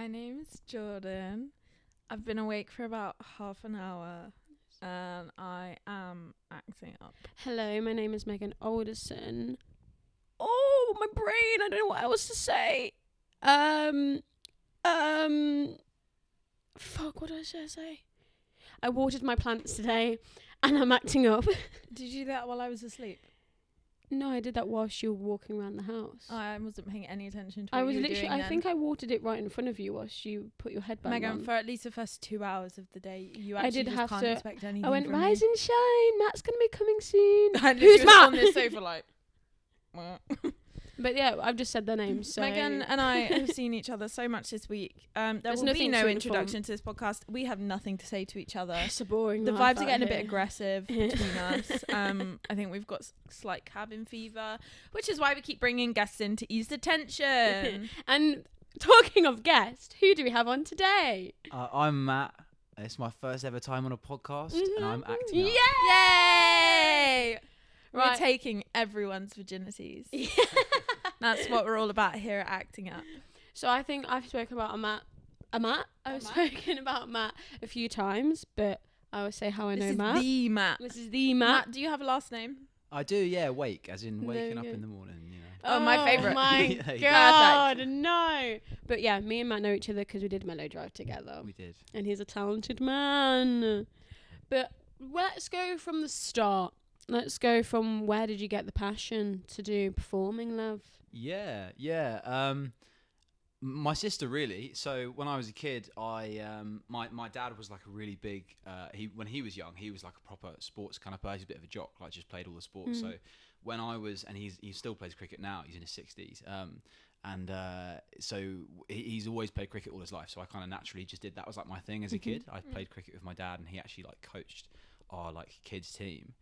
My name's Jordan. I've been awake for about half an hour and I am acting up. Hello, my name is Megan Alderson. Oh, my brain, I don't know what else to say. Fuck, what did I say? I watered my plants today and I'm acting up. Did you do that while I was asleep? No, I did that whilst you were walking around the house. I wasn't paying any attention to I what was you were literally, doing I think I watered it right in front of you whilst you put your headband Megan, on. for at least the first 2 hours of the day, you actually I did just have can't to. expect anything I went, from rise me. and shine, Matt's going to be coming soon. I Who's was Matt? on this sofa like... But yeah, I've just said their names. So. Megan and I have seen each other so much this week. There There's will be nothing no to introduction to this podcast. We have nothing to say to each other. It's a boring The life vibes are out getting a here. bit aggressive between us. I think we've got slight cabin fever, which is why we keep bringing guests in to ease the tension. And talking of guests, who do we have on today? I'm Matt. It's my first ever time on a podcast, and I'm acting up. Yay! We're Right. taking everyone's virginities. That's what we're all about here at Acting Up. So I think I've spoken about Matt. I've spoken about Matt a few times, but I always say how I know Matt. This is the Matt. This is the Matt. Matt, do you have a last name? I do, yeah. Wake, as in waking up go. in the morning. You know. Oh, my favourite. My There you go. God, no. But yeah, me and Matt know each other because we did Mellow Drive together. We did. And he's a talented man. But let's go from the start. Let's go from where did you get the passion to do performing, love? Yeah. My sister, really. So when I was a kid, my dad was like a really big. When he was young, he was like a proper sports kind of person. He's a bit of a jock, like just played all the sports. So when I was, and he still plays cricket now. He's in his 60s. So he's always played cricket all his life. So I kind of naturally just did that. Was like my thing as a kid. I played cricket with my dad, and he actually like coached our like kids team.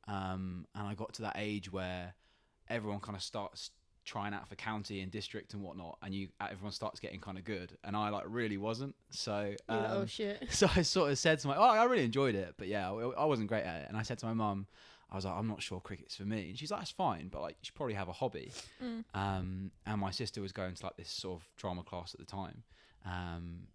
And I got to that age where everyone kind of starts trying out for county and district and whatnot, and everyone starts getting kind of good, and I like really wasn't. So Oh shit. so I sort of said to I really enjoyed it, but yeah, I wasn't great at it. And I said to my mum, I was like, I'm not sure cricket's for me. And she's like, that's fine, but like you should probably have a hobby. And my sister was going to like this sort of drama class at the time.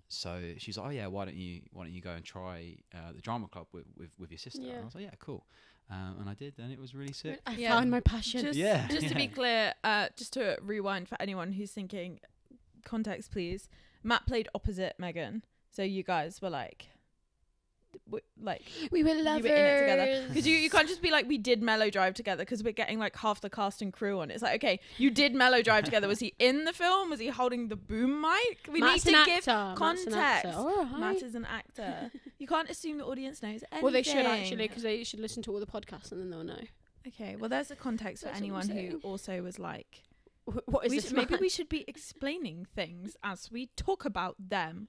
So she's like, oh yeah, why don't you go and try the drama club with your sister? Yeah. And I was like, yeah, cool. And I did, and it was really sick. I Yeah. found my passion. Just to be clear, just to rewind for anyone who's thinking, context please. Matt played opposite Megan, so you guys were like we were you lovers. were in it together. Because you can't just be like, we did Mellow Drive together, because we're getting like half the cast and crew on. It's like, okay, you did Mellow Drive together. Was he in the film? Was he holding the boom mic? We Matt's need an to give actor. context. Matt's an actor. All right. Matt is an actor. You can't assume the audience knows anything. Well, they should actually, because they should listen to all the podcasts and then they'll know. Okay, well, there's a context for That's what I'm anyone who saying. also was like, What is this? maybe man? we should be explaining things as we talk about them.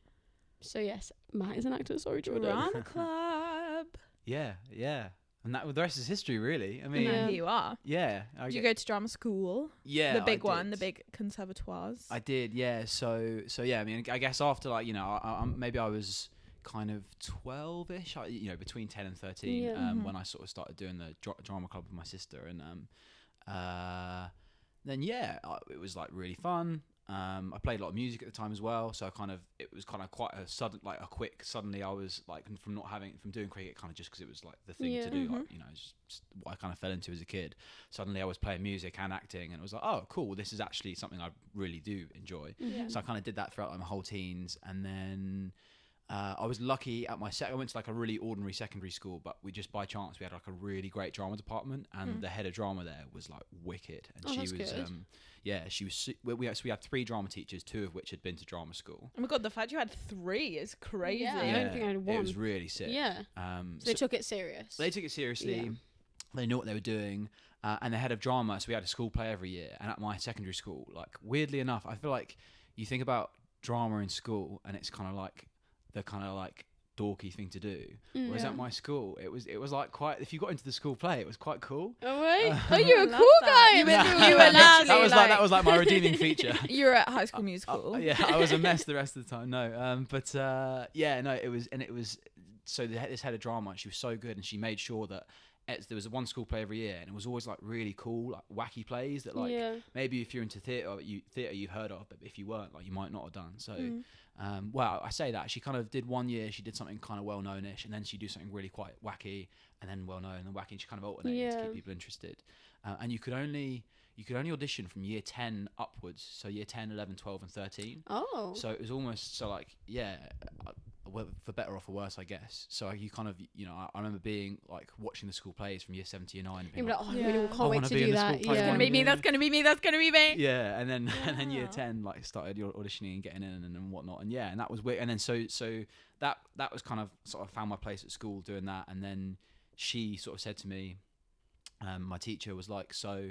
So yes, Matt is an actor. Sorry, Jordan. Drama club. Yeah. And that the rest is history, really. I mean, And Yeah. here you are. yeah. Did you go to drama school? Yeah, The big I one, did. the big conservatoires. I did, yeah. So yeah. I mean, I guess after like maybe I was kind of 12ish, between 10 and 13, Yeah. when I sort of started doing the drama club with my sister, and then it was like really fun. I played a lot of music at the time as well, so it was kind of quite a sudden, like a quick. Suddenly, I was like from doing cricket, kind of just because it was like the thing to do, like it's just what I kind of fell into as a kid. Suddenly, I was playing music and acting, and it was like, oh, cool, this is actually something I really do enjoy. Yeah. So I kind of did that throughout like my whole teens, and then I was lucky at I went to like a really ordinary secondary school, but we just by chance we had like a really great drama department, and the head of drama there was like wicked, and she was good. she was. We had 3 drama teachers, 2 of which had been to drama school. Oh my god, the fact you had 3 is crazy. Yeah. I don't think I had one. It was really sick. Yeah. So they took it serious. They took it seriously. Yeah. They knew what they were doing, and the head of drama. So we had a school play every year, and at my secondary school, like weirdly enough, I feel like you think about drama in school, and it's kind of like the kind of like dorky thing to do. Whereas at my school, it was like quite. If you got into the school play, it was quite cool. Oh wait! You're a love cool that. guy. You were that literally was like my redeeming feature. You were at High School Musical. Yeah, I was a mess the rest of the time. No, it was. So this head of drama, she was so good, and she made sure that there was one school play every year, and it was always like really cool, like wacky plays that like maybe if you're into theatre you've heard of, but if you weren't, like you might not have done. So well, I say that she kind of did one year, she did something kind of well known-ish, and then she'd do something really quite wacky, and then well known and wacky, and she kind of alternated to keep people interested. And you could only audition from year 10 upwards, so year 10, 11, 12 and 13. Oh. So it was almost for better or for worse, I guess. So you kind of, I remember being like watching the school plays from year 7 to year 9 and being Like, like, I really can't wait to do that. That's gonna be me, that's gonna be me, that's gonna be me. Yeah, and then year 10 like started auditioning and getting in and whatnot, and and that was weird. And then so that was kind of sort of found my place at school doing that. And then she sort of said to me, my teacher was like, so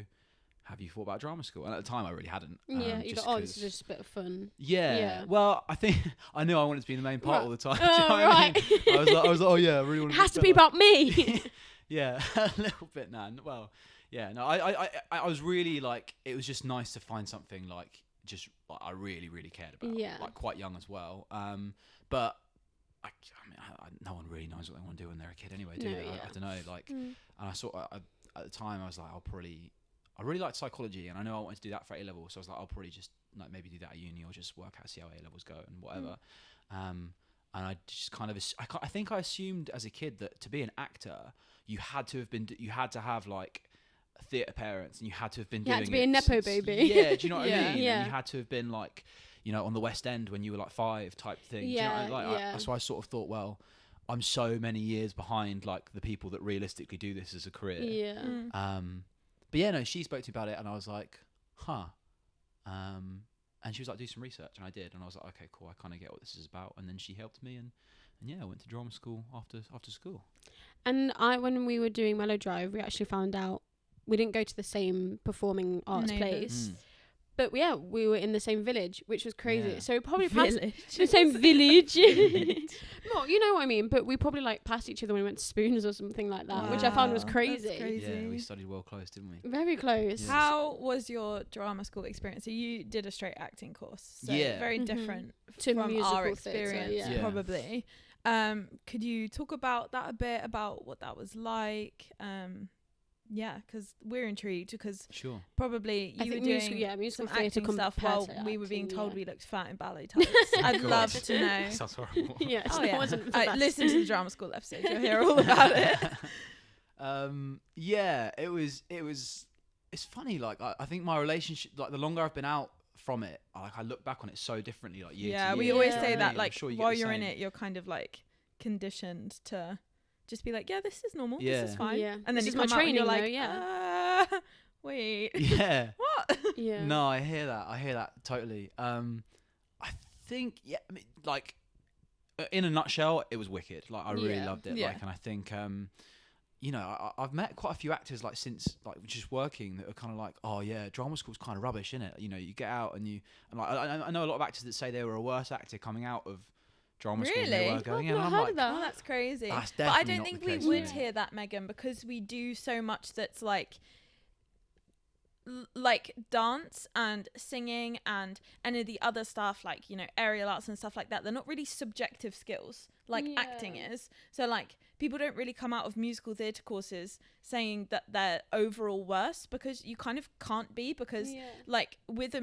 have you thought about drama school? And at the time I really hadn't. You got, this is just a bit of fun. Yeah. Well, I think I knew I wanted to be in the main part all the time. Right. I was like, oh yeah, I really want to. It has to be about me. Yeah, a little bit, man. Well, yeah, no, I was really like, it was just nice to find something like just like I really, really cared about. Yeah. Like quite young as well. But I mean, no one really knows what they want to do when they're a kid anyway, do they? I don't know. Like, and I at the time I was like, I really liked psychology, and I know I wanted to do that for A level, so I was like, I'll probably just like maybe do that at uni or just work out, see how A levels go and whatever. And I just kind of, I think I assumed as a kid that to be an actor, you had to have like theatre parents, and you had to have been doing it. You had to be a nepo baby. Yeah, do you know what I mean? Yeah. And you had to have been like, on the West End when you were like 5 type thing. Yeah, do you know what I mean? So I sort of thought, well, I'm so many years behind like the people that realistically do this as a career. Yeah. But yeah, no, she spoke to me about it, and I was like, huh. And she was like, do some research, and I did, and I was like, okay, cool, I kind of get what this is about. And then she helped me, and yeah, I went to drama school after school. And when we were doing Mellow Drive, we actually found out we didn't go to the same performing arts place. But yeah, we were in the same village, which was crazy. Yeah. So we probably passed the same village. No, you know what I mean. But we probably like passed each other when we went to Spoons or something like that, which I found was crazy. That's crazy. Yeah, we studied well close, didn't we? Very close. Yeah. How was your drama school experience? So you did a straight acting course. So very different to from musical our experience, theatre, probably. Could you talk about that a bit, about what that was like? Yeah, because we're intrigued, because sure, probably you were doing musical some acting stuff while we were being told we looked fat in ballet tights. I'd love to know. Sounds horrible. Listen to the drama school episode. You'll hear all about it. Yeah, it was. It's funny. Like I think my relationship, like the longer I've been out from it, I look back on it so differently. Like year to year. We always say I that. mean? Like sure while you're in it, you're kind of like conditioned to just be like, yeah, this is normal. This is fine. Yeah. And then this you is come my out and you're training, like, wait. Yeah. What? Yeah. No, I hear that totally. I think I mean, like in a nutshell, it was wicked. Like I really loved it. Yeah. Like, and I think I've met quite a few actors like since like just working that are kind of like, oh yeah, drama school's kind of rubbish, isn't it? You get out and like I know a lot of actors that say they were a worse actor coming out of drama school than they were going in. I've And not I'm heard like, of that. Oh, that's crazy. That's but I definitely don't not think the we case, would yeah. hear that, Megan, because we do so much that's like dance and singing and any of the other stuff, like aerial arts and stuff like that. They're not really subjective skills like acting is. So like people don't really come out of musical theatre courses saying that they're overall worse, because you kind of can't be, because like with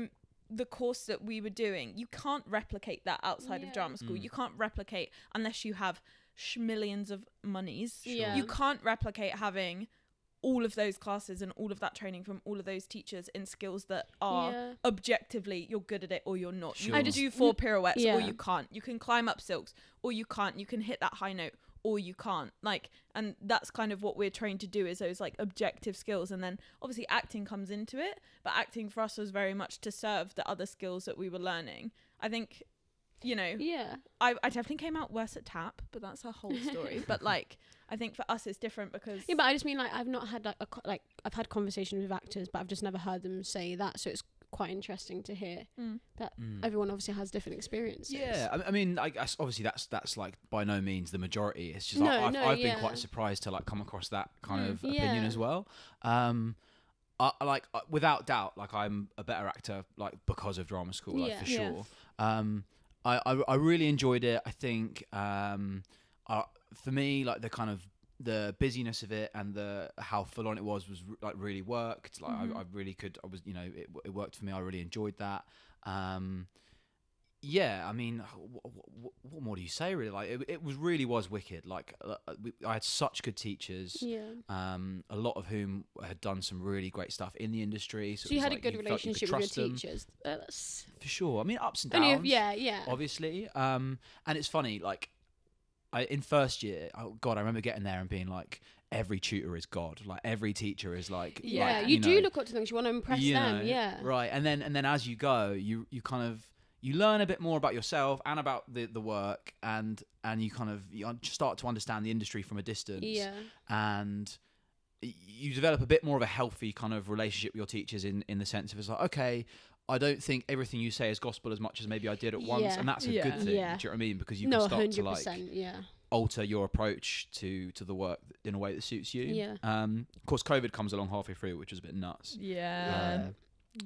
the course that we were doing, you can't replicate that outside of drama school. You can't replicate unless you have millions of monies. Sure. You can't replicate having all of those classes and all of that training from all of those teachers in skills that are objectively you're good at it or you're not. Sure. You can do 4 pirouettes or you can't. You can climb up silks or you can't. You can hit that high note or you can't. Like, and that's kind of what we're trained to do, is those like objective skills. And then obviously acting comes into it, but acting for us was very much to serve the other skills that we were learning. I think, I definitely came out worse at tap, but that's a whole story. But like, I think for us it's different because but I just mean like I've not had I've had conversations with actors, but I've just never heard them say that. So it's quite interesting to hear that everyone obviously has different experiences. Yeah, I mean, I guess obviously that's like by no means the majority. It's just I've been quite surprised to like come across that kind of opinion as well. Without doubt, like I'm a better actor like because of drama school, like for sure. I really enjoyed it. I think for me, like the kind of the busyness of it and the how full on it was like really worked. Like I really could. I was, you know, it worked for me. I really enjoyed that. Yeah, I mean, what more do you say? Really, like it was really was wicked. Like I had such good teachers. Yeah. A lot of whom had done some really great stuff in the industry. So you had a good relationship with your teachers. That's for sure. I mean, ups and downs. Yeah. Obviously. And it's funny. Like in first year, oh God, I remember getting there and being like, every tutor is God. Like every teacher is like. Yeah, like, you do look up to them. You want to impress them. know, Yeah. Right, and then as you go, you kind of. You learn a bit more about yourself and about the work, and you kind of start to understand the industry from a distance. Yeah. And you develop a bit more of a healthy kind of relationship with your teachers in the sense of it's like, okay, I don't think everything you say is gospel as much as maybe I did at once, and that's a good thing. Yeah. Do you know what I mean? Because you can start 100%, to like alter your approach to the work in a way that suits you. Yeah. Of course, COVID comes along halfway through, which was a bit nuts. Yeah.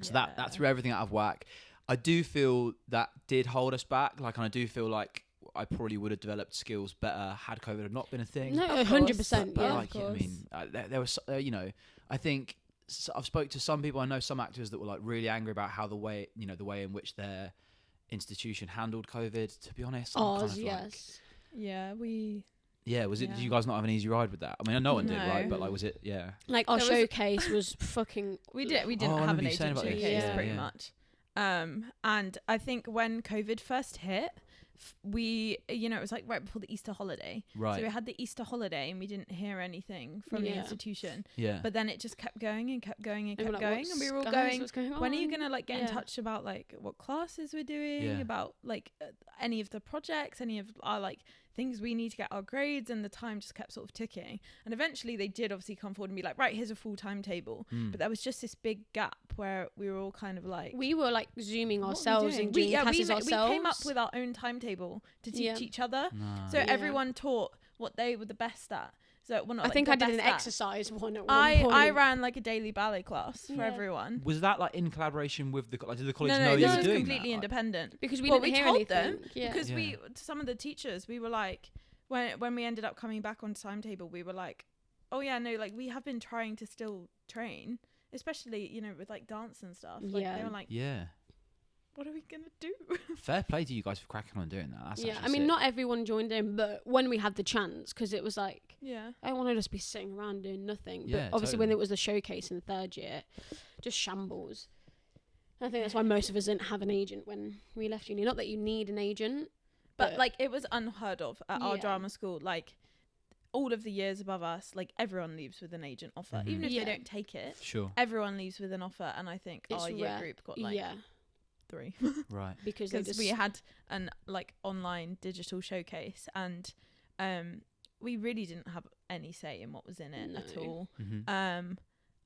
So that threw everything out of whack. I do feel that did hold us back. Like, and I do feel like I probably would have developed skills better had COVID have not been a thing. No, 100%. But Yeah, like, I mean, there was, you know, I think I've spoke to some people. I know some actors that were like really angry about how the way in which their institution handled COVID. To be honest, ours, yes. Yeah, we. Yeah, was it? Did you guys not have an easy ride with that? I mean, no one did, right? But like, was it? Yeah. Like our showcase was fucking. We didn't have an agent showcase pretty much. And I think when COVID first hit, we, you know, it was like right before the Easter holiday. Right. So we had the Easter holiday and we didn't hear anything from the institution. Yeah. But then it just kept going and kept going and kept like, going. And we were all going, when are you going to like get in touch about like what classes we're doing, about like any of the projects, any of our like things we need to get our grades, and the time just kept sort of ticking. And eventually they did obviously come forward and be like, right, here's a full timetable. But there was just this big gap where we were all kind of like, we were like zooming ourselves and doing classes ourselves. We came up with our own timetable to teach each other. So everyone taught what they were the best at. So I think I did an exercise one at one point. I ran like a daily ballet class for everyone. Was that like in collaboration with did the college No, know you this were was doing completely that? independent. Because we didn't hear told anything. them because we, to some of the teachers, we were like, when we ended up coming back on timetable, we were like, oh yeah, no, like we have been trying to still train, especially, you know, with like dance and stuff. Like, they were like, what are we gonna do? Fair play to you guys for cracking on doing that. That's I mean, not everyone joined in, but when we had the chance, because it was like, I want to just be sitting around doing nothing. But obviously, when it was the showcase in third year, just shambles. I think that's why most of us didn't have an agent when we left uni. Not that you need an agent, but like it was unheard of at our drama school. Like all of the years above us, like everyone leaves with an agent offer, even if they don't take it. Sure, everyone leaves with an offer, and I think it's our year group got like 3. Right. Because we had an like online digital showcase, and we really didn't have any say in what was in it at all.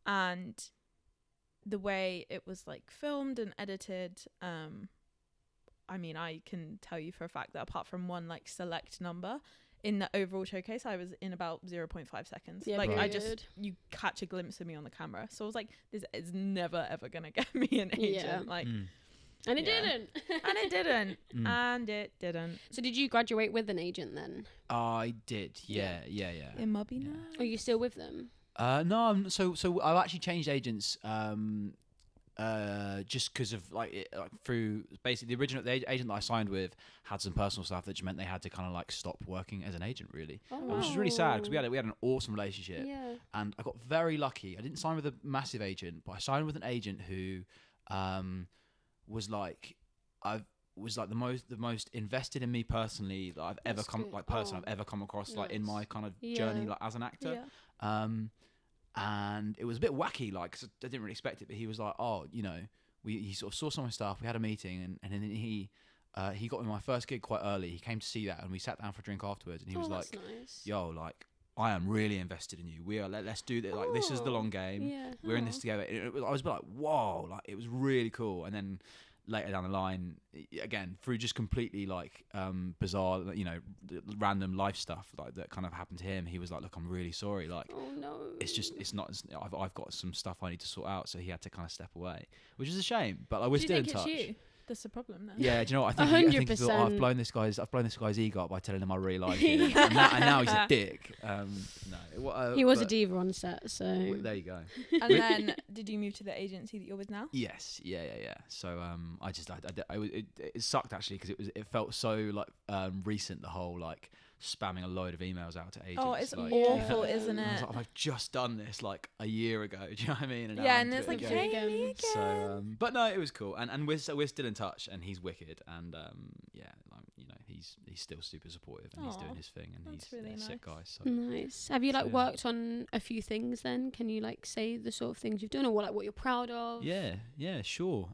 And the way it was like filmed and edited, I mean, I can tell you for a fact that apart from one like select number in the overall showcase, I was in about 0.5 seconds. Yeah, like you catch a glimpse of me on the camera. So I was like, this is never ever gonna get me an agent. Like, and it didn't. And it didn't. And it didn't. So did you graduate with an agent then? I did. Yeah. In Mubby now. Are you still with them? No. So I've actually changed agents. Just because of like through basically the agent that I signed with had some personal stuff that just meant they had to kind of like stop working as an agent, really, which is really sad because we had an awesome relationship, and I got very lucky. I didn't sign with a massive agent, but I signed with an agent who was like the most invested in me personally that I've ever come I've ever come across like in my kind of journey like as an actor. And it was a bit wacky, like, 'cause I didn't really expect it, but he was like, oh, you know, he sort of saw some of my stuff, we had a meeting, and then he got me my first gig quite early. He came to see that, and we sat down for a drink afterwards, and he was like, nice. yo, like, I am really invested in you. Let's do this. Like, this is the long game. We're in this together. I was a bit like, whoa, like, it was really cool. And then later down the line, again, through just completely like bizarre, you know, random life stuff like that kind of happened to him, he was like, look, I'm really sorry, like, oh no, I've got some stuff I need to sort out, so he had to kind of step away, which is a shame, but like, we're still in touch. You, That's the problem then. Yeah, do you know what? I think he thought, I've blown this guy's ego up by telling him I really like him. and now he's a dick. No. He was a diva on set, so... There you go. And then, did you move to the agency that you're with now? Yes. Yeah. So, it sucked actually, because it felt so like recent, the whole like spamming a load of emails out to agents. Oh, it's like, awful, isn't it? I was like, I've just done this like a year ago. Do you know what I mean? And it's like, hey, me again. So, but no, it was cool, and we're still in touch, and he's wicked, and he's still super supportive, and he's doing his thing, and he's really nice. Sick guy. So nice. Have you worked on a few things then? Can you say the sort of things you've done, or what you're proud of? Yeah, sure.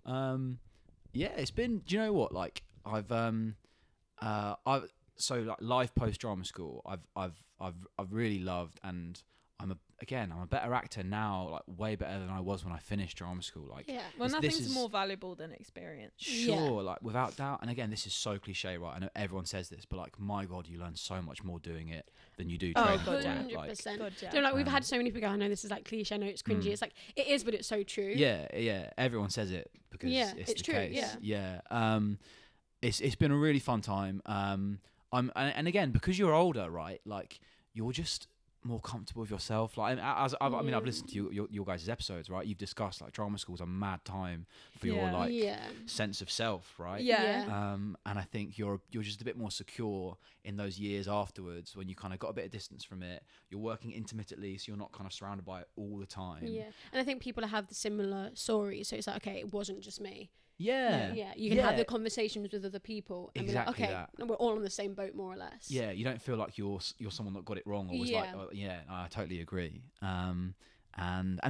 It's been. Do you know what? Like I've live post drama school. I've really loved, and I'm a better actor now, like way better than I was when I finished drama school. Like, yeah, well, nothing's more valuable than experience. Sure, like without doubt. And again, this is so cliche, right? I know everyone says this, but like, my God, you learn so much more doing it than you do training. 100%. We've had so many people go, I know this is like cliche, I know it's cringy. It's like, it is, but it's so true. Yeah. Everyone says it because it's the true, case. Yeah. It's been a really fun time. And again, because you're older, right? Like, you're just more comfortable with yourself. Like, I've listened to your guys' episodes, right? You've discussed like drama school's a mad time for your sense of self, right? And I think you're just a bit more secure in those years afterwards, when you kind of got a bit of distance from it. You're working intermittently, so you're not kind of surrounded by it all the time. Yeah, and I think people have the similar stories, so it's like, okay, it wasn't just me. Yeah. You can have the conversations with other people and exactly be like, okay, we're all on the same boat, more or less. Yeah, you don't feel like you're someone that got it wrong, or was like, I totally agree. And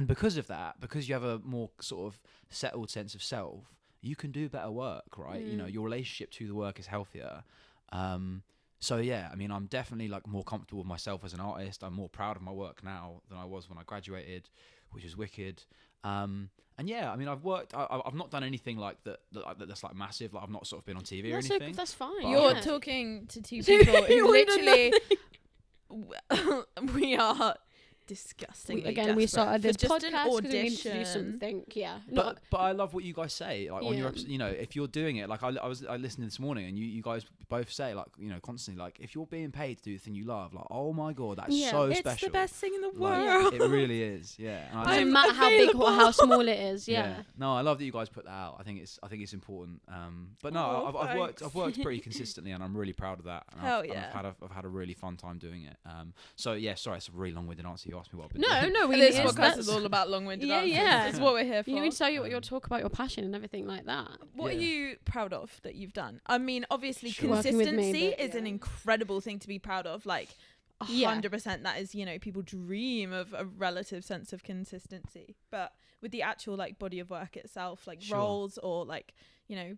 because of that, because you have a more sort of settled sense of self, you can do better work, right? You know, your relationship to the work is healthier. So yeah, I mean, I'm definitely like more comfortable with myself as an artist. I'm more proud of my work now than I was when I graduated, which is wicked. And yeah, I mean, I've not done anything like that's like massive. Like, I've not sort of been on TV or anything. That's fine. You're talking to two people who literally, we are disgusting. We started this just podcast an audition. To do something. Yeah, but I love what you guys say. Like on your episode, you know, if you're doing it, like I listened this morning, and you guys both say, like, you know, constantly, like, if you're being paid to do the thing you love, like, oh my God, that's so special. It's the best thing in the Like, world. it really is. Yeah. No matter how big or how small it is. Yeah. No, I love that you guys put that out. I think it's important. But no, I've worked pretty consistently, and I'm really proud of that. And I've had a really fun time doing it. So yeah, sorry, it's a really long-winded answer. You asked me what I've been doing. No, this podcast is all about long-winded answers. That's what we're here for. You need to tell you what you'll talk about, your passion and everything like that. What are you proud of that you've done? I mean, obviously, consistency is an incredible thing to be proud of. Like, 100%, that is, you know, people dream of a relative sense of consistency. But with the actual, like, body of work itself, like roles or, like, you know,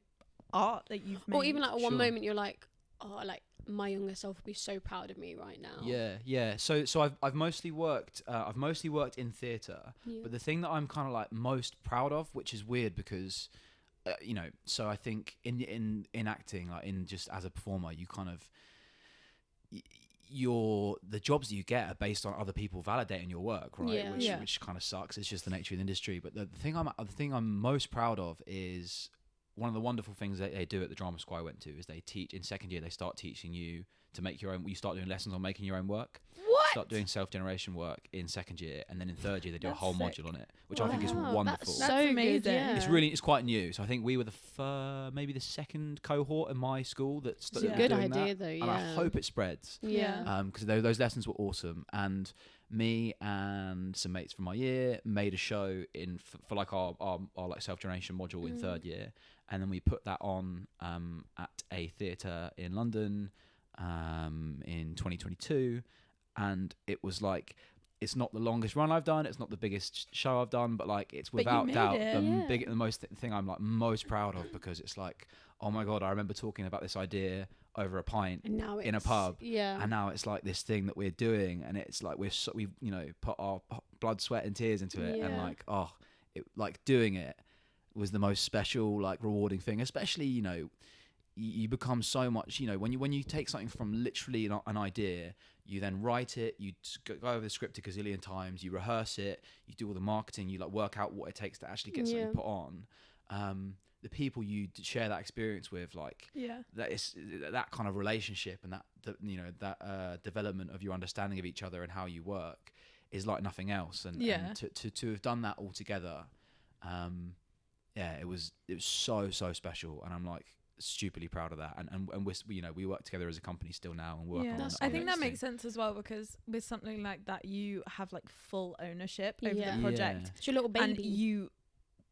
art that you've made. Or even, like, one moment you're like, oh, like, my younger self would be so proud of me right now. Yeah. So I've mostly worked in theatre, but the thing that I'm kind of like most proud of, which is weird because, you know, so I think in acting, like in just as a performer, you kind of the jobs that you get are based on other people validating your work, right? Which kind of sucks. It's just the nature of the industry. But the thing I'm most proud of is, one of the wonderful things that they do at the drama school I went to is they teach in second year. They start teaching you to make your own. You start doing lessons on making your own work. What? Start doing self-generation work in second year, and then in third year they do a whole module on it, which I think is wonderful. That's so amazing. It's quite new. So I think we were maybe the second cohort in my school that's a good idea though. And I hope it spreads. Because those lessons were awesome, and me and some mates from my year made a show for like our like self-generation module in third year, and then we put that on at a theatre in London in 2022, and it was like, it's not the longest run I've done, it's not the biggest show I've done, but like, it's without doubt the most thing I'm like most proud of, because it's like, oh my God, I remember talking about this idea over a pint in a pub, and now it's like this thing that we're doing, and it's like we've you know, put our blood, sweat and tears into it, and like doing it was the most special, like, rewarding thing. Especially, you know, you become so much, you know, when you take something from literally an idea, you then write it, you go over the script a gazillion times, you rehearse it, you do all the marketing, you like work out what it takes to actually get something put on. the people you share that experience with, like that kind of relationship and that development of your understanding of each other and how you work is like nothing else. And to have done that all together, it was so special, and I'm like stupidly proud of that. And we work together as a company still now, and work on. I think that makes sense as well, because with something like that, you have like full ownership over the project. It's your little baby, and you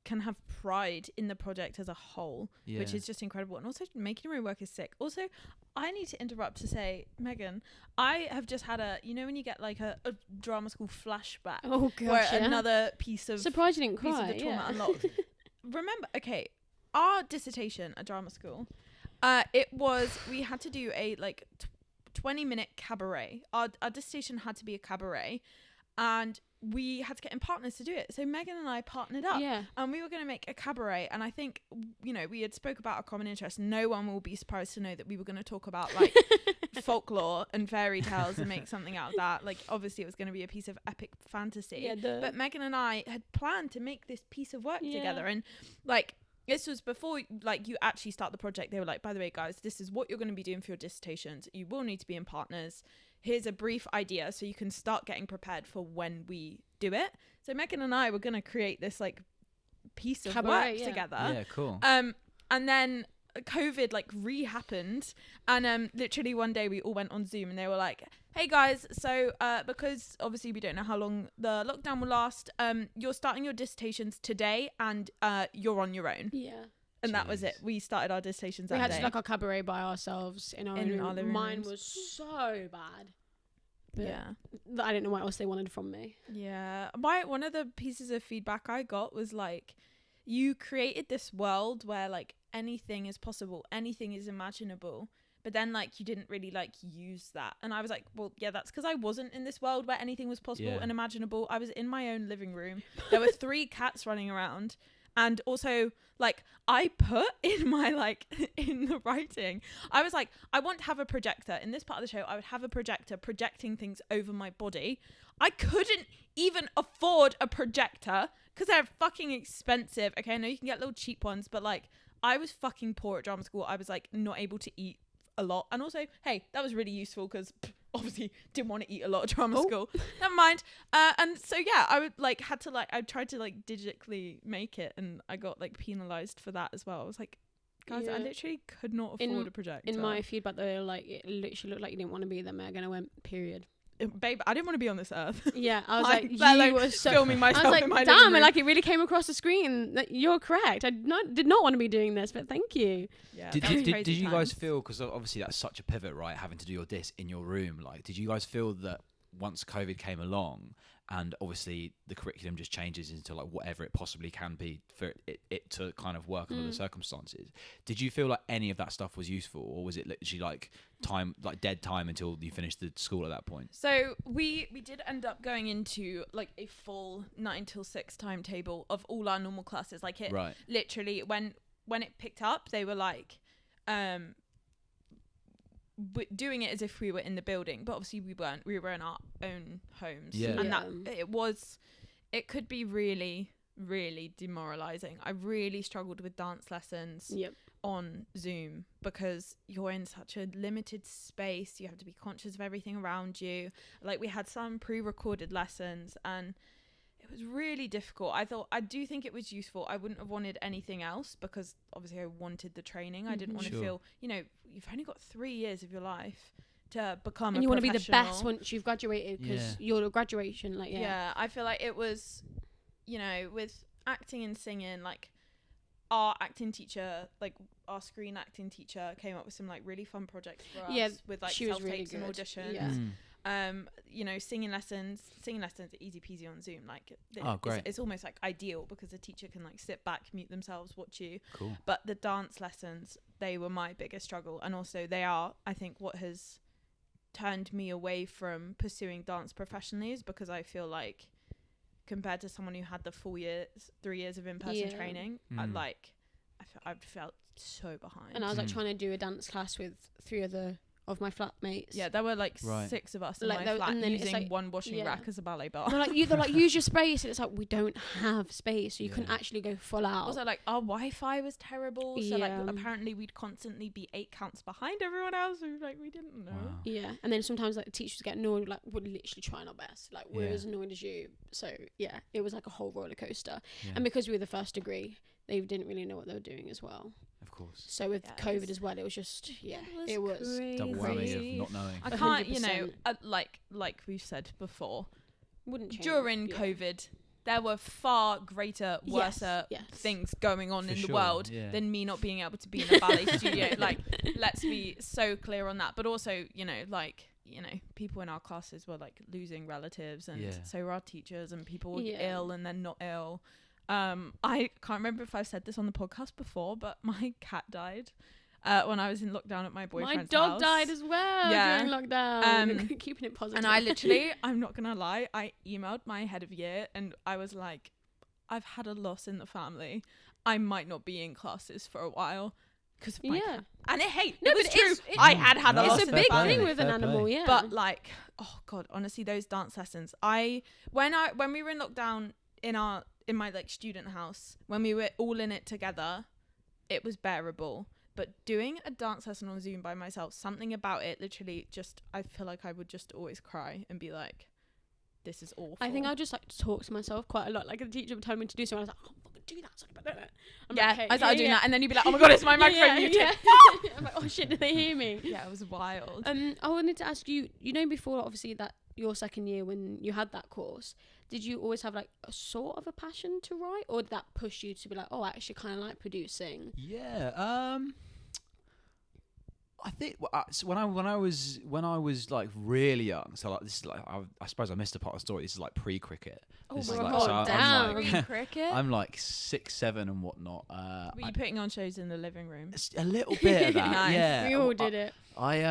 can have pride in the project as a whole, which is just incredible. And also, making your own work is sick. Also, I need to interrupt to say, Megan, I have just had when you get like a drama school flashback, where another piece of surprised you didn't cry, piece of the trauma unlocked. Remember, our dissertation at drama school, we had to do a 20-minute cabaret. Our dissertation had to be a cabaret, and we had to get in partners to do it. So Megan and I partnered up, and we were going to make a cabaret. And I think, we had spoke about our common interest. No one will be surprised to know that we were going to talk about like folklore and fairy tales and make something out of that. Like, obviously it was going to be a piece of epic fantasy, but Megan and I had planned to make this piece of work together. And like, this was before like you actually start the project. They were like, by the way, guys, this is what you're going to be doing for your dissertations. You will need to be in partners. Here's a brief idea so you can start getting prepared for when we do it. So Megan and I were going to create this like piece of work together. Yeah, cool. And then COVID like re-happened, and literally one day we all went on Zoom, and they were like, hey guys, so because obviously we don't know how long the lockdown will last, you're starting your dissertations today, and you're on your own. And that was it. We started our dissertations that day. We had to like our cabaret by ourselves in our room. Mine was so bad. But I didn't know what else they wanted from me. One of the pieces of feedback I got was like, you created this world where like anything is possible, anything is imaginable, but then like you didn't really like use that. And I was like, well, that's because I wasn't in this world where anything was possible and imaginable. I was in my own living room. There were 3 cats running around. And also, like, I put in my, like, in the writing, I was like, I want to have a projector. In this part of the show, I would have a projector projecting things over my body. I couldn't even afford a projector because they're fucking expensive. Okay, I know you can get little cheap ones, but, like, I was fucking poor at drama school. I was, like, not able to eat a lot. And also, hey, that was really useful because obviously didn't want to eat a lot at drama school. Never mind. And so I would like I tried to like digitally make it, and I got like penalized for that as well. I was like, guys, I literally could not afford a projector. In my feedback, they were like, it literally looked like you didn't want to be there, Megan. I went, period. Babe, I didn't want to be on this earth. I was like, you were so filming myself. I was like, in my damn, and like it really came across the screen that you're correct. I did not want to be doing this, but thank you. Did you guys feel, because obviously that's such a pivot, right? Having to do your dis in your room, like, did you guys feel that once COVID came along, and obviously the curriculum just changes into like whatever it possibly can be for it to kind of work under the circumstances, did you feel like any of that stuff was useful, or was it literally like dead time until you finished the school at that point? So we did end up going into like a full 9 till 6 timetable of all our normal classes. Like it literally when it picked up, they were like doing it as if we were in the building, but obviously we weren't. We were in our own homes, and that it could be really, really demoralizing. I really struggled with dance lessons on Zoom because you're in such a limited space. You have to be conscious of everything around you. Like, we had some pre-recorded lessons, and it was really difficult. I do think it was useful. I wouldn't have wanted anything else because obviously I wanted the training. I didn't want to feel, you've only got 3 years of your life to become and you want to be the best once you've graduated, because your graduation, I feel like it was, with acting and singing, like our acting teacher, like our screen acting teacher, came up with some like really fun projects for us with like self-tapes and auditions. Singing lessons are easy peasy on Zoom. Like, it's almost like ideal because the teacher can like sit back, mute themselves, watch you. Cool. But the dance lessons, they were my biggest struggle, and also they are, I think, what has turned me away from pursuing dance professionally, is because I feel like compared to someone who had the 3 years of in-person training, I felt so behind. And I was like trying to do a dance class with 3 other of my flatmates. Yeah, there were like 6 of us in like my flat and then using like, one washing rack as a ballet bar. They're like, use your space. And it's like, we don't have space, so you couldn't actually go full out. Also, like, our Wi-Fi was terrible, so like apparently we'd constantly be 8 counts behind everyone else. We didn't know. Wow. Yeah, and then sometimes like the teachers get annoyed. Like, we're literally trying our best. Like, we're as annoyed as you. So yeah, it was like a whole roller coaster. Yeah. And because we were the first degree, they didn't really know what they were doing as well. Of course. So with COVID as well, it was just it was double whammy of not knowing. I can't, 100%. Like we've said before, wouldn't change. During COVID, there were far greater, worse things going on in the world than me not being able to be in a ballet studio. Like, let's be so clear on that. But also, people in our classes were like losing relatives, and so were our teachers, and people were ill and then not ill. I can't remember if I've said this on the podcast before, but my cat died when I was in lockdown at my boyfriend's house. My dog died as well during lockdown. Keeping it positive. And I literally, I'm not gonna lie, I emailed my head of year and I was like, I've had a loss in the family. I might not be in classes for a while because of my cat. And it was true. I had a loss. It's a big thing with an animal, But like, oh god, honestly, those dance lessons. When we were in lockdown in my like student house, when we were all in it together, it was bearable. But doing a dance lesson on Zoom by myself, something about it literally just, I feel like I would just always cry and be like, this is awful. I think I just like to talk to myself quite a lot. Like, the teacher would tell me to do something, I was like, I can't fucking do that. I started doing that, and then you'd be like, oh my god, it's my microphone muted. I'm like, oh shit, did they hear me? Yeah, it was wild. I wanted to ask you, before obviously that your second year when you had that course, did you always have like a sort of a passion to write, or did that push you to be like, oh, I actually kind of like producing? Yeah. I think so when I was like really young, so like this is like I suppose I missed a part of the story. This is like pre-cricket. Oh this my is like, god! So damn. Pre-cricket. I'm like 6, 7 and whatnot. Were you putting on shows in the living room? A little bit of that. Nice. Yeah, we all did it. I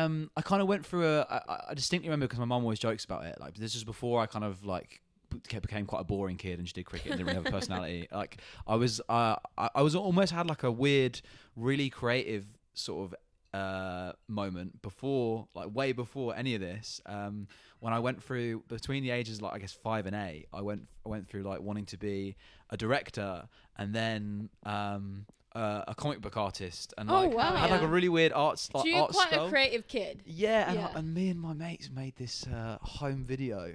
kind of went through I distinctly remember because my mum always jokes about it. Like, this was before I kind of like became quite a boring kid and just did cricket and didn't really have a personality. Like, I was almost had like a weird, really creative sort of moment before, like way before any of this, when I went through between the ages like I guess 5 and 8, I went through like wanting to be a director and then a comic book artist, and like I had like a really weird art style. So you're quite a creative kid. And me and my mates made this home video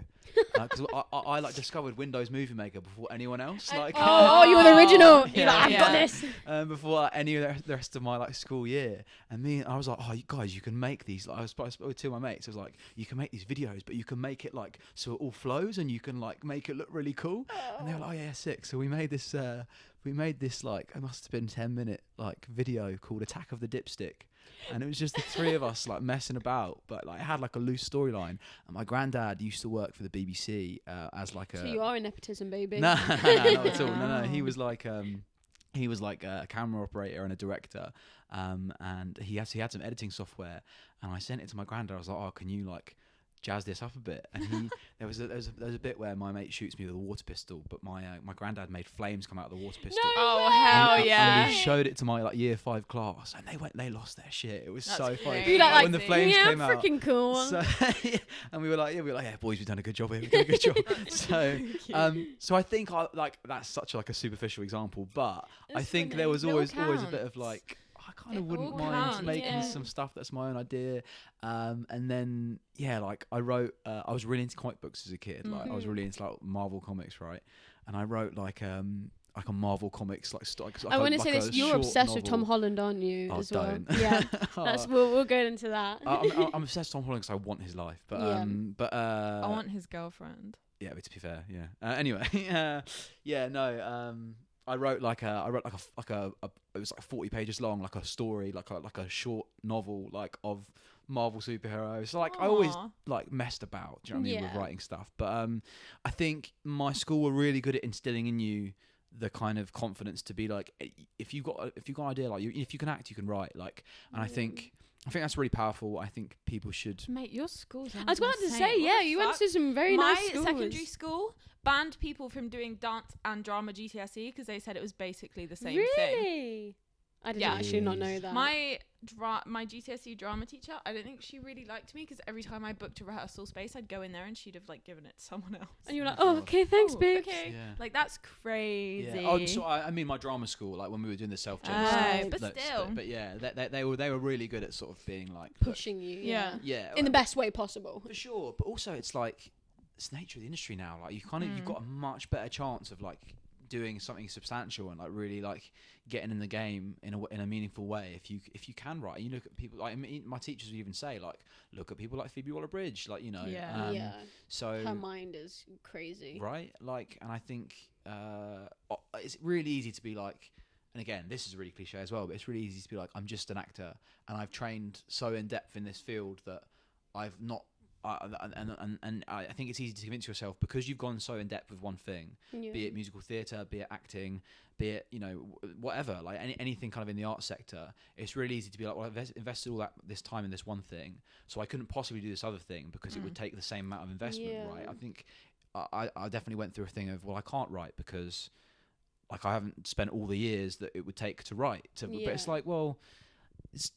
because I like discovered Windows Movie Maker before anyone else. Like, you were the original. You're like, I've got this. Before any of the rest of my like school year, and I was like, oh, you guys, you can make these. Like, I spoke with 2 of my mates. I was like, you can make these videos, but you can make it like so it all flows, and you can like make it look really cool. And they were like, oh yeah, sick. So we made this. Like, it must have been 10-minute like video called Attack of the Dipstick, and it was just the 3 of us like messing about, but like it had like a loose storyline. And my granddad used to work for the BBC as like a. So you are a nepotism baby. No, not at all. No. He was like a camera operator and a director, and he had some editing software. And I sent it to my granddad. I was like, oh, can you like jazz this up a bit? And there was a bit where my mate shoots me with a water pistol, but my granddad made flames come out of the water pistol. Oh hell yeah! And we showed it to my like year 5 class, and they lost their shit. It was That's so funny. Like when the flames came out, freaking cool. So, and we were like, yeah, boys, we've done a good job here. We've done a good job. So I think that's such like a superficial example, but I think funny. There was always a bit of like, I kind of wouldn't mind making some stuff that's my own idea. And then, like I wrote, I was really into comic books as a kid. Like I was really into like Marvel comics, right? And I wrote like a Marvel comics I want to say this, you're obsessed novel. With Tom Holland, aren't you? Oh, as well? Don't. Yeah, we'll go into that. I'm obsessed with Tom Holland because I want his life, but I want his girlfriend. Yeah, but to be fair, anyway, I wrote like it was like 40 pages long, like a story, like a short novel, like of Marvel superheroes. So like I always like messed about, do you know what I mean, with writing stuff. But I think my school were really good at instilling in you the kind of confidence to be like, if you've got an idea, like if you can act, you can write. Like, and I think that's really powerful. I think people should. Mate, your school's. I was going to say, you went to some very nice schools. My secondary school banned people from doing dance and drama GCSE because they said it was basically the same thing. Really? I didn't actually not know that. My GCSE drama teacher, I don't think she really liked me because every time I booked a rehearsal space, I'd go in there and she'd have like given it to someone else. And you're like, oh, okay, thanks, babe. Okay. Yeah. Like that's crazy. Yeah. Oh, so I mean, my drama school, like when we were doing the self-judge stuff. But still. But yeah, they were really good at sort of being like pushing you. Yeah. Yeah. In the best way possible. For sure, but also it's like it's the nature of the industry now. Like you've got a much better chance of like doing something substantial and like really like getting in the game in a meaningful way if you can write. You look at people like my teachers would even say like look at people like Phoebe Waller-Bridge, like so her mind is crazy, right? Like, and I think it's really easy to be like, and again this is really cliche as well, but it's really easy to be like I'm just an actor and I've trained so in depth in this field that I've not and I think it's easy to convince yourself because you've gone so in depth with one thing, be it musical theatre, be it acting, be it whatever, like anything kind of in the arts sector. It's really easy to be like, well, I've invested all this time in this one thing, so I couldn't possibly do this other thing because it would take the same amount of investment, right? I think I definitely went through a thing of, well, I can't write because like I haven't spent all the years that it would take to write. But it's like, well, it's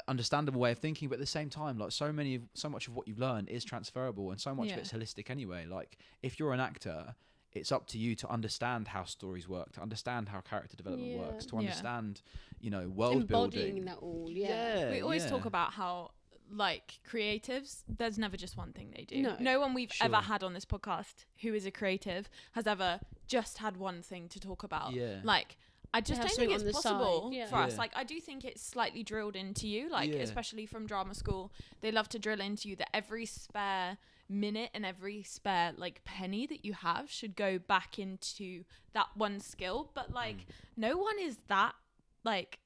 understandable way of thinking, but at the same time, like so much of what you've learned is transferable, and so much of it's holistic anyway. Like if you're an actor, it's up to you to understand how stories work, to understand how character development works, to understand, world building. That all, we always talk about how like creatives, there's never just one thing they do. No one we've ever had on this podcast who is a creative has ever just had one thing to talk about. Like I just don't think it's possible for us. Like, I do think it's slightly drilled into you, like, especially from drama school. They love to drill into you that every spare minute and every spare, like, penny that you have should go back into that one skill. But, like, no one is that, like,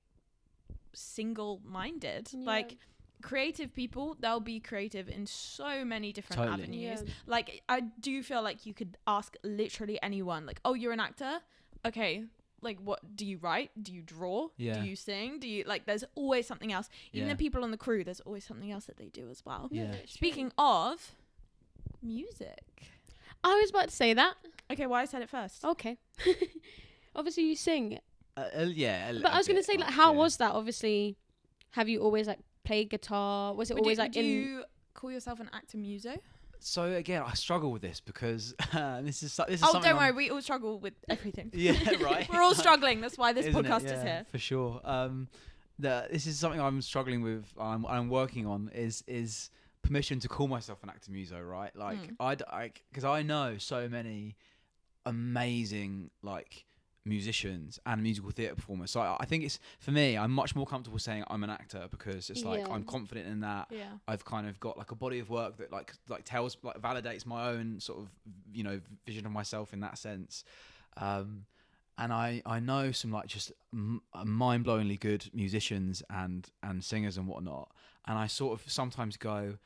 single-minded. Like, creative people, they'll be creative in so many different avenues. Like, I do feel like you could ask literally anyone, like, oh, you're an actor? Okay, like, what do you write? Do you draw? Do you sing? Do you like? There's always something else. Even the people on the crew, there's always something else that they do as well. Speaking of music, I was about to say that. Okay, well, I said it first. Okay. Obviously, you sing. But I was gonna say, like, how was that? Obviously, have you always like played guitar? Was it always like? Do you call yourself an actor muso? So again, I struggle with this because this is something. Oh, don't worry, we all struggle with everything. Yeah, right. We're all struggling. That's why this Isn't podcast is here. For sure. This is something I'm struggling with. I'm working on is permission to call myself an actor muso, right? Like because I know so many amazing like musicians and musical theatre performers. So I think it's, for me, I'm much more comfortable saying I'm an actor because it's like I'm confident in that. I've kind of got like a body of work that like tells, like validates my own sort of vision of myself in that sense. And I know some like just mind-blowingly good musicians and singers and whatnot, and I sort of sometimes go,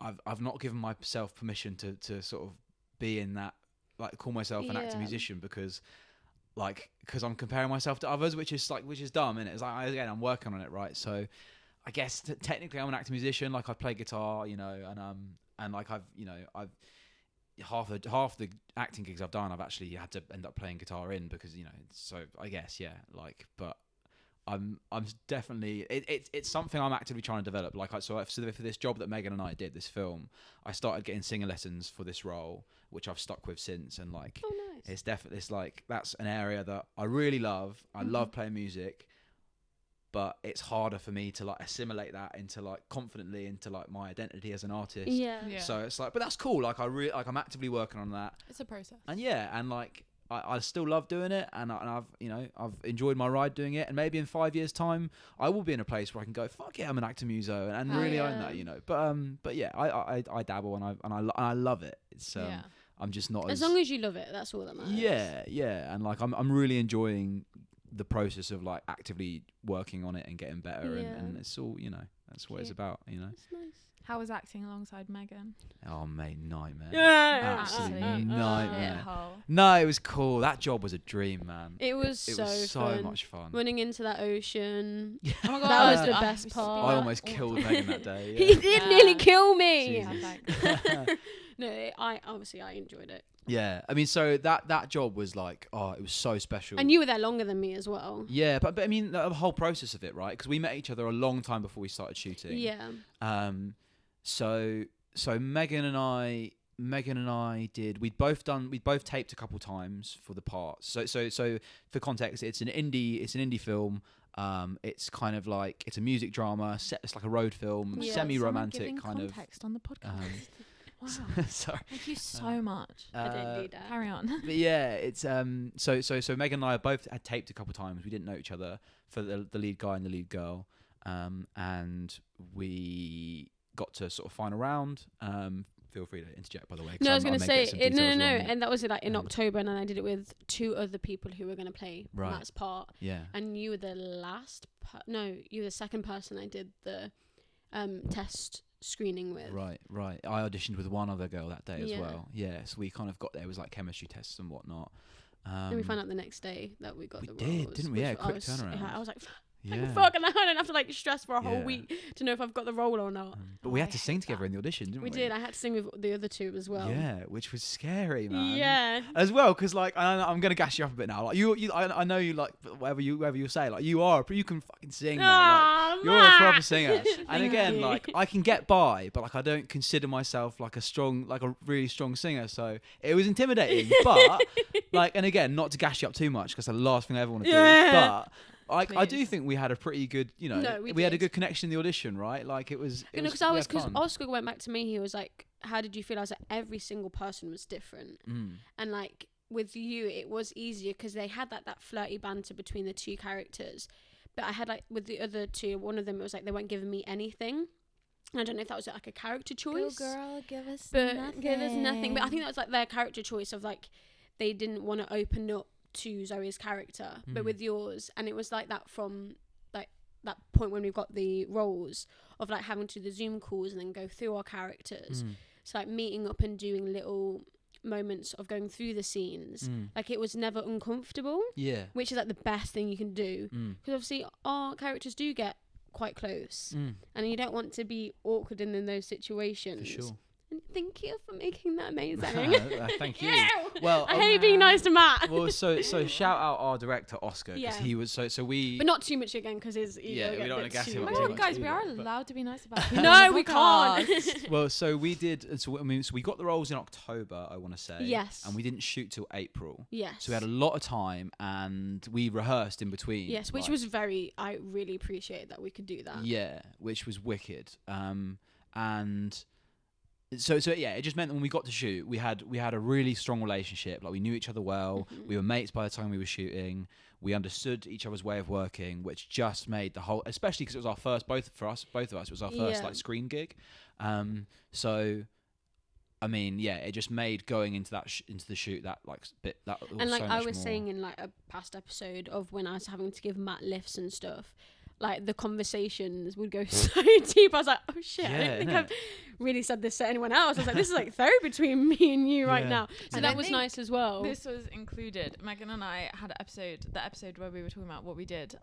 I've not given myself permission to sort of be in that, like call myself an actor musician because I'm comparing myself to others, which is dumb, innit? It's like, again, I'm working on it, right? So I guess technically I'm an actor musician. Like I play guitar, and like I've half the acting gigs I've done, I've actually had to end up playing guitar in because so I guess but I'm definitely it's something I'm actively trying to develop. Like so for this job that Megan and I did, this film, I started getting singer lessons for this role, which I've stuck with since, and like it's definitely, it's like that's an area that I really love. I love playing music, but it's harder for me to like assimilate that into like confidently into like my identity as an artist. So it's like, but that's cool. Like I'm actively working on that. It's a process. And and like I still love doing it, and I've I've enjoyed my ride doing it, and maybe in 5 years' time I will be in a place where I can go, fuck yeah, I'm an actor muso, and really own that, But yeah, I dabble and I love it. It's I'm just not as long as you love it, that's all that matters. Yeah, and like I'm really enjoying the process of like actively working on it and getting better, and it's all that's what it's about. That's nice. How was acting alongside Megan? Oh mate, nightmare. Absolute nightmare. shithole. No, it was cool. That job was a dream, man. It was so much fun. Running into that ocean. Oh my god, that was the best part. I almost killed Megan that day. He did nearly kill me. No, I enjoyed it. Yeah, I mean, so that job was like, it was so special. And you were there longer than me as well. Yeah, but I mean, the whole process of it, right? Because we met each other a long time before we started shooting. Yeah. So Megan and I did. We'd both taped a couple times for the parts. So for context, it's an indie film. It's kind of like it's a music drama. It's like a road film, semi-romantic kind of. Context on the podcast. Wow. Sorry. Thank you so much. I didn't do that. Carry on. But yeah, it's so Megan and I both had taped a couple times. We didn't know each other for the lead guy and the lead girl, and we got to sort of final round. Feel free to interject, by the way. No, I was going to say no, and that was like in October, and then I did it with 2 other people who were going to play Matt's part. Yeah, and you were the you were the second person I did the test screening with. Right. I auditioned with one other girl that day as well. Yeah, so we kind of got there. It was like chemistry tests and whatnot. And we found out the next day that we got the roles. We did, didn't we? Yeah, quick turnaround. I was like, thank fuck, and I don't have to like stress for a whole week to know if I've got the role or not. But we had to sing together in the audition, didn't we? We did. I had to sing with the other 2 as well. Yeah, which was scary, man. Yeah. As well, because like I'm gonna gas you up a bit now. Like I know you like whatever you say. Like you can fucking sing. Mate. Like, you're a proper singer. And again, like I can get by, but like I don't consider myself like a really strong singer. So it was intimidating. But like, and again, not to gas you up too much, because the last thing I ever want to do. But I do think we had a pretty good, we had a good connection in the audition, right? Like it was. Because Oscar went back to me. He was like, "How did you feel?" I was like, "Every single person was different," and like with you, it was easier because they had that flirty banter between the 2 characters. But I had like with the other 2, one of them it was like they weren't giving me anything. And I don't know if that was like a character choice. Go girl, give us nothing. Give us nothing. But I think that was like their character choice of like they didn't want to open up to Zoe's character, but with yours, and it was like that from like that point when we've got the roles of like having to do the Zoom calls and then go through our characters. So like meeting up and doing little moments of going through the scenes, like it was never uncomfortable. Yeah, which is like the best thing you can do, because obviously our characters do get quite close, and you don't want to be awkward in those situations. For sure. And thank you for making that amazing. Thank you. Well, I hate being nice to Matt. Well, so shout out our director Oscar, because he was so we. But not too much again, because his ego we don't want to gas him up. Oh, guys, we are allowed to be nice about it. No, we can't. Well, so we did. So we got the roles in October, I want to say. Yes. And we didn't shoot till April. Yes. So we had a lot of time, and we rehearsed in between. Yes, which was I really appreciate that we could do that. Yeah, which was wicked. And. So yeah, it just meant that when we got to shoot, we had a really strong relationship. Like we knew each other well. We were mates by the time we were shooting. We understood each other's way of working, which just made the whole, especially because it was our first, both of us, it was our first like screen gig. So, I mean, yeah, it just made going into that into the shoot that like bit that. And like so I was more. saying in like a past episode of when I was having to give Matt lifts and stuff. Like the conversations would go so deep. I was like, oh shit, I don't think I've really said this to anyone else. I was like, this is like therapy between me and you right now. So that was nice as well. This was included. Megan and I had the episode where we were talking about what we did.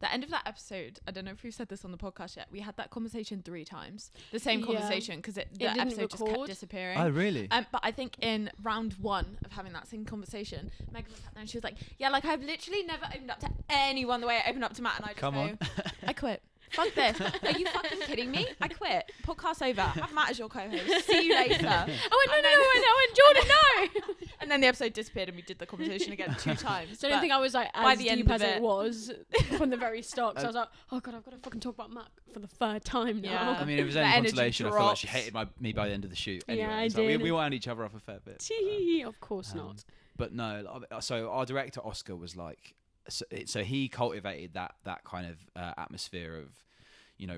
The end of that episode, I don't know if we've said this on the podcast yet, we had that conversation 3 times. The same conversation, because the episode just kept disappearing. Oh, really? But I think in round 1 of having that same conversation, Megan was sat there and she was like, yeah, like I've literally never opened up to anyone the way I opened up to Matt, and I just go, I quit. Fuck this. Are you fucking kidding me? I quit. Podcast over. Have Matt as your co-host. See you later. I went, Jordan, no. And then the episode disappeared and we did the conversation again 2 times. So I don't think I was like as deep as it was from the very start. So I was like, oh God, I've got to fucking talk about Matt for the 3rd time now. Yeah. I mean, it was any consolation. I feel like she hated me by the end of the shoot. Anyway, yeah, I did. We wound each other up a fair bit. Of course not. But no, so our director Oscar was like, so he cultivated that kind of atmosphere of,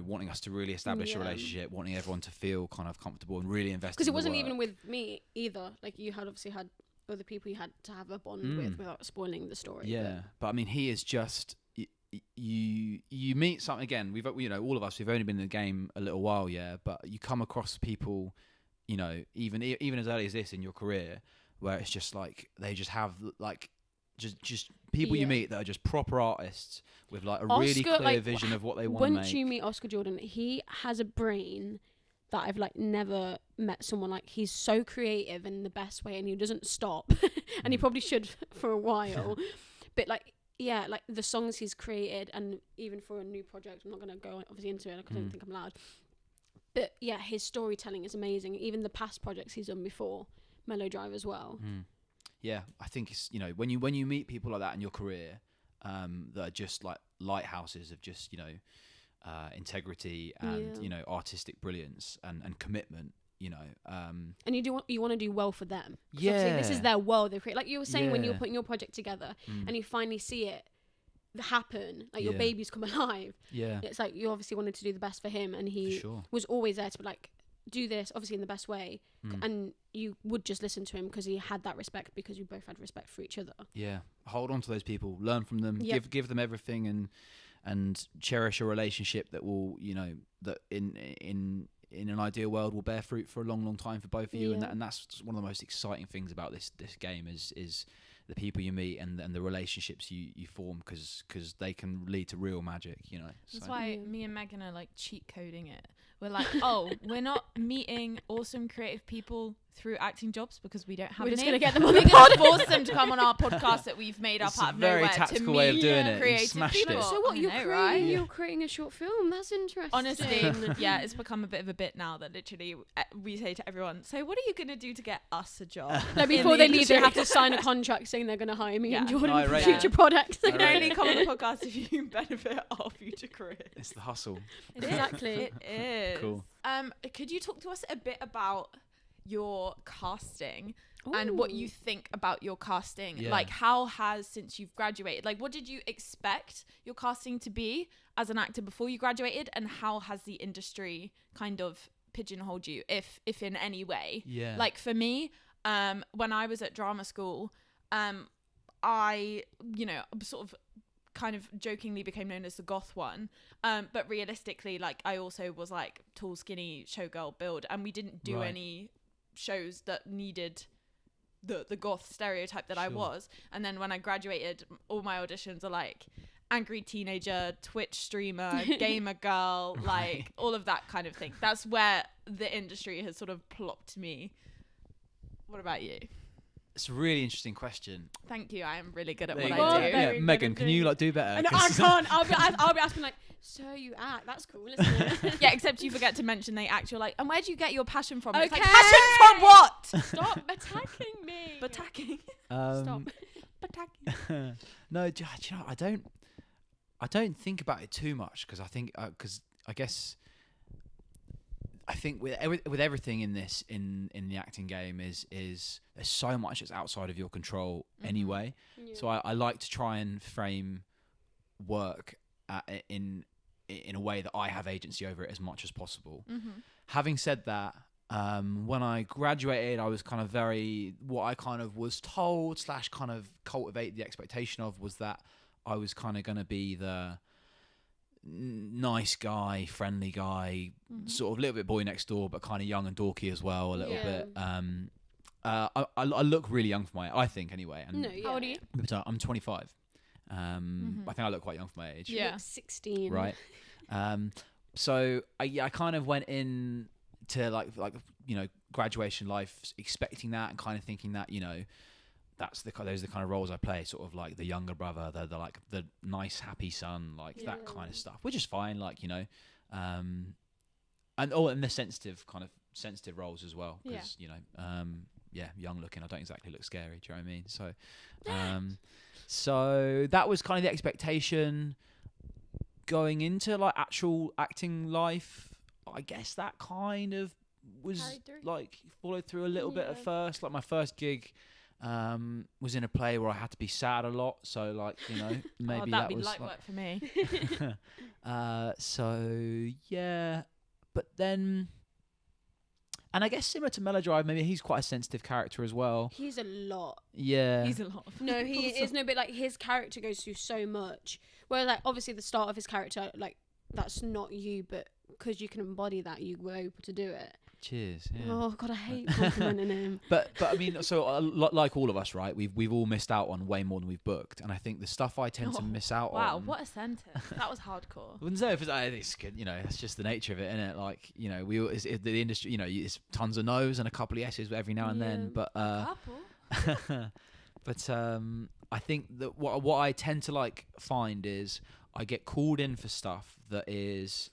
wanting us to really establish a relationship, wanting everyone to feel kind of comfortable and really invested. Because it wasn't even with me either. Like you had obviously had other people you had to have a bond with without spoiling the story. Yeah, but I mean, he is just you meet something again. We've all of us. We've only been in the game a little while, but you come across people, even as early as this in your career, where it's just like they just have like. Just people you meet that are just proper artists with like a really clear vision of what they want to make. Once you meet Oscar Jordan, he has a brain that I've like never met someone like, he's so creative in the best way, and he doesn't stop. And he probably should for a while. But like, yeah, like the songs he's created, and even for a new project, I'm not going to go obviously into it because I don't think I'm allowed. But yeah, his storytelling is amazing. Even the past projects he's done before, Mellow Drive as well. Yeah, I think it's, you know, when you meet people like that in your career, that are just like lighthouses of just, you know, integrity and you know, artistic brilliance and commitment, you know, and you want to do well for them. Yeah, this is their world they create. Like you were saying, when you were putting your project together and you finally see it happen, like your baby's come alive. It's like you obviously wanted to do the best for him, and he was always there to be like, do this obviously in the best way, and you would just listen to him because he had that respect, because you both had respect for each other. Hold on to those people, learn from them, give them everything, and cherish a relationship that will, you know, that in an ideal world will bear fruit for a long time for both of you. And that's one of the most exciting things about this game is the people you meet and the relationships you form, because they can lead to real magic, you know. That's why me and Megan are like cheat coding it. We're like, we're not meeting awesome creative people through acting jobs because we don't have. We're just gonna get them on the We're gonna force them to come on our podcast that we've made up out of nowhere. It's a very tactical way of doing it. Creative Smashed people. it. So what you're creating a short film? That's interesting. Honestly, yeah, it's become a bit of a bit now that literally we say to everyone, so what are you gonna do to get us a job? Like before they leave, they have to sign a contract saying they're gonna hire me and Jordan for future products. You can only come on the podcast if you benefit our future career. It's the hustle. Exactly. It is. Cool. Could you talk to us a bit about your casting and what you think about your casting? Like, how has, since you've graduated, like, what did you expect your casting to be as an actor before you graduated, and how has the industry kind of pigeonholed you, if in any way? Like for me, when I was at drama school, I, you know, sort of kind of jokingly became known as the goth one, but realistically, like, I also was like tall, skinny showgirl build, and we didn't do any shows that needed the goth stereotype that I was. And then when I graduated, all my auditions are like angry teenager, Twitch streamer, gamer girl, like all of that kind of thing. That's where the industry has sort of plopped me. What about you? It's a really interesting question. Thank you. I am really good at there what I do. Yeah, Megan, can you like do better? No, I can't. I'll be asking like, so you act? That's cool, isn't it? Yeah, except you forget to mention they act. You're like, and where do you get your passion from? Okay. It's like, passion from what? Stop attacking me. Attacking. Stop. Attacking. No, do you know, I don't think about it too much, because I think I think with everything in this in the acting game is there's so much that's outside of your control anyway. So I like to try and frame work in a way that I have agency over it as much as possible. Having said that, when I graduated, I was kind of what I kind of was told / kind of cultivate the expectation of was that I was kind of going to be the nice guy, friendly guy, sort of a little bit boy next door, but kind of young and dorky as well, a little bit. I look really young for I think anyway. And How old are you? I'm 25. I think I look quite young for my age. Yeah, 16. Right. So I kind of went in to like you know, graduation life expecting that and kind of thinking that, you know, those are the kind of roles I play, sort of like the younger brother, the like the nice happy son, like that kind of stuff, which is fine, like, you know, and the sensitive roles as well, because you know, young looking, I don't exactly look scary, do you know what I mean? So so that was kind of the expectation going into like actual acting life. I guess that kind of was like followed through a little bit at first. Like my first gig was in a play where I had to be sad a lot, so like, you know, maybe that'd that be was light work for me. So yeah, but then, and I guess similar to Mellow Drive, maybe he's quite a sensitive character as well. He's a lot. Yeah, he's a lot. No, he is no, but like his character goes through so much. Where like obviously the start of his character, like that's not you, but because you can embody that, you were able to do it. Cheers. Yeah. Oh God, I hate complimenting him. But I mean, so like all of us, right? We've all missed out on way more than we've booked, and I think the stuff I tend to miss out on. Wow, what a sentence! That was hardcore. I wouldn't say it's good. You know, that's just the nature of it, isn't it? Like, you know, the industry. You know, it's tons of no's and a couple of yeses every now and then. But a couple. but I think that what I tend to like find is I get called in for stuff that is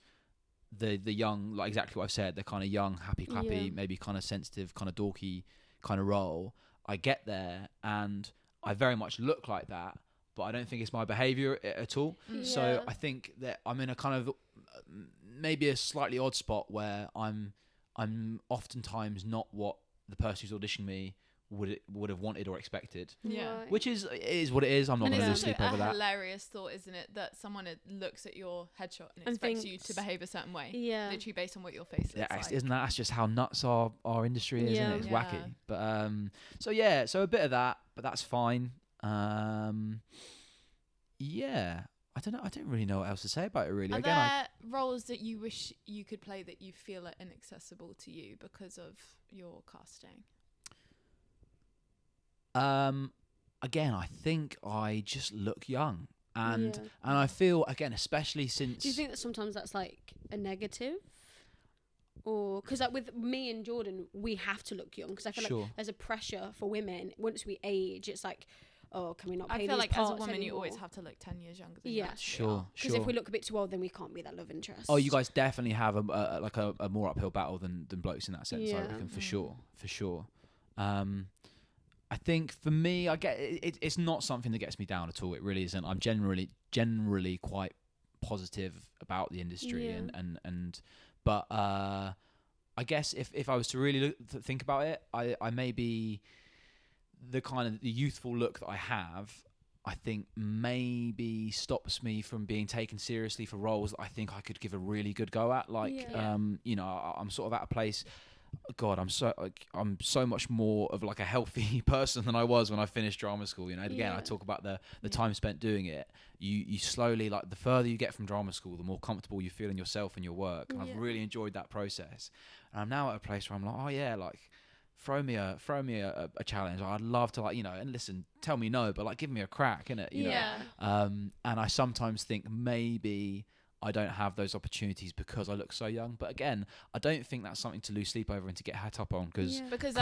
the young, like exactly what I've said, the kind of young, happy clappy, maybe kind of sensitive, kind of dorky kind of role. I get there and I very much look like that, but I don't think it's my behaviour at all. So I think that I'm in a kind of maybe a slightly odd spot where I'm oftentimes not what the person who's auditioning me would have wanted or expected. Which is what it is. I'm not going to lose sleep over that. It's a hilarious thought, isn't it, that someone looks at your headshot and expects you to behave a certain way, literally based on what your face looks like. Isn't that's just how nuts our industry is? Isn't it? It's wacky. But so a bit of that, but that's fine. I don't know. I don't really know what else to say about it, really. Are there roles that you wish you could play that you feel are inaccessible to you because of your casting? Again, I think I just look young, and I feel, again, especially since. Do you think that sometimes that's like a negative, or because like with me and Jordan, we have to look young because I feel like there's a pressure for women once we age. It's like, oh, can we not play these parts I feel like as a woman, anymore? you always have to look 10 years younger than you Sure. Because if we look a bit too old, then we can't be that love interest. Oh, you guys definitely have a more uphill battle than blokes in that sense. I reckon for sure. I think for me, I get it's not something that gets me down at all. It really isn't. I'm generally quite positive about the industry, but I guess if I was to really think about it, I maybe the kind of the youthful look that I have, I think maybe stops me from being taken seriously for roles that I think I could give a really good go at. Like, you know, I'm sort of at a place. God, I'm so much more of like a healthy person than I was when I finished drama school. You know, again, I talk about the time spent doing it. You slowly, like, the further you get from drama school, the more comfortable you feel in yourself and your work. And I've really enjoyed that process. And I'm now at a place where I'm like, oh yeah, like throw me a challenge. I'd love to, like, you know, and listen, tell me no, but like give me a crack, innit? You know? And I sometimes think maybe I don't have those opportunities because I look so young. But again, I don't think that's something to lose sleep over and to get hat up on because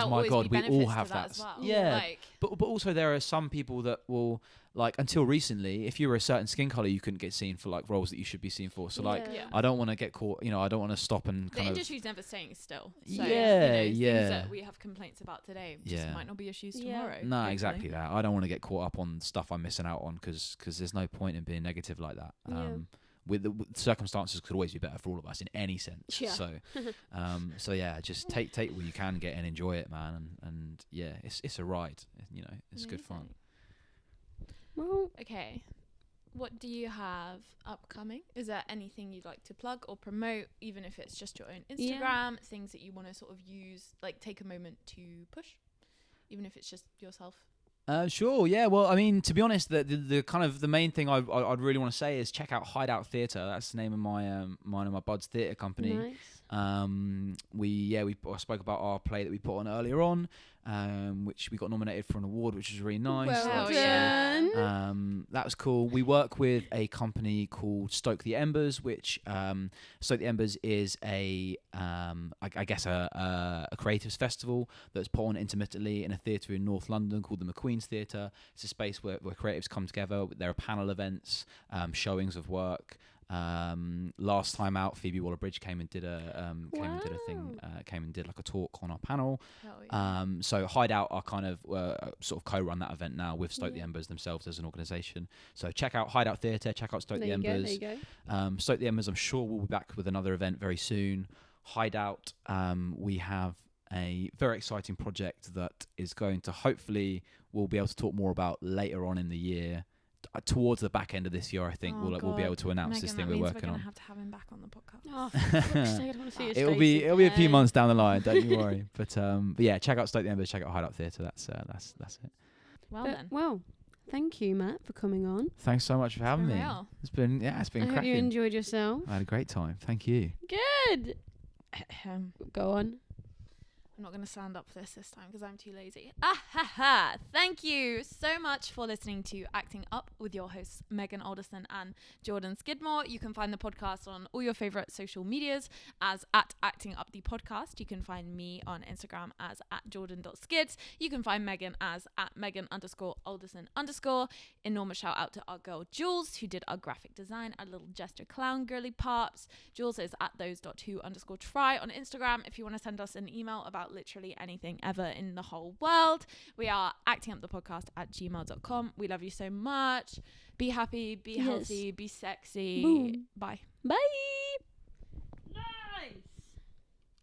my God, we all have that. As well. Yeah, but also there are some people that will, like, until recently, if you were a certain skin color, you couldn't get seen for like roles that you should be seen for. So I don't want to get caught. You know, I don't want to stop and the industry's never staying still. So, things that we have complaints about today just might not be issues tomorrow. No, hopefully. Exactly that. I don't want to get caught up on stuff I'm missing out on because there's no point in being negative like that. With the circumstances could always be better for all of us in any sense. So just take what you can get and enjoy it, man. And it's a ride. You know, it's good fun. Well, okay. What do you have upcoming? Is there anything you'd like to plug or promote, even if it's just your own Instagram, things that you want to sort of use, like take a moment to push, even if it's just yourself? Sure, yeah. Well, I mean, to be honest, the kind of the main thing I'd really want to say is check out Hideout Theatre. That's the name of mine and my bud's theatre company. Nice. We spoke about our play that we put on earlier on, which we got nominated for an award, which was really nice. Well done. That was cool. We work with a company called Stoke the Embers, which Stoke the Embers is a creatives festival that's put on intermittently in a theatre in North London called the McQueen's Theatre. It's a space where creatives come together. There are panel events, showings of work. Last time out, Phoebe Waller-Bridge came and did a talk on our panel. So Hideout are kind of sort of co-run that event now with Stoke the Embers themselves as an organisation. So check out Hideout Theatre, check out Stoke the Embers. There you go. Stoke the Embers, I'm sure we'll be back with another event very soon. Hideout, we have a very exciting project that is going to hopefully we'll be able to talk more about later on in the year. Towards the back end of this year, I think we'll be able to announce this thing we're working on. We're gonna have to have him back on the podcast. Oh, for fuck's sake, I don't want to see his it'll face be a few months down the line. Don't you worry. But yeah, check out Stoke the Embers, check out Hideout Theatre. That's it. Well, thank you, Matt, for coming on. Thanks so much for having me. It's been cracking. I hope you enjoyed yourself. I had a great time. Thank you. Good. Go on. I'm not going to stand up for this time because I'm too lazy. Thank you so much for listening to Acting Up with your hosts Megan Alderson and Jordan Skidmore. You can find the podcast on all your favourite social medias as @actingupthepodcast. You can find me on Instagram as @jordan.skids. You can find Megan as @Megan_Alderson_. Enormous shout out to our girl Jules, who did our graphic design, our little gesture clown girly parts. Jules is @those.who_try on Instagram if you want to send us an email about literally anything ever in the whole world. We are actingupthepodcast@gmail.com. We love you so much. Be happy, be healthy, be sexy. Boom. Bye. Bye.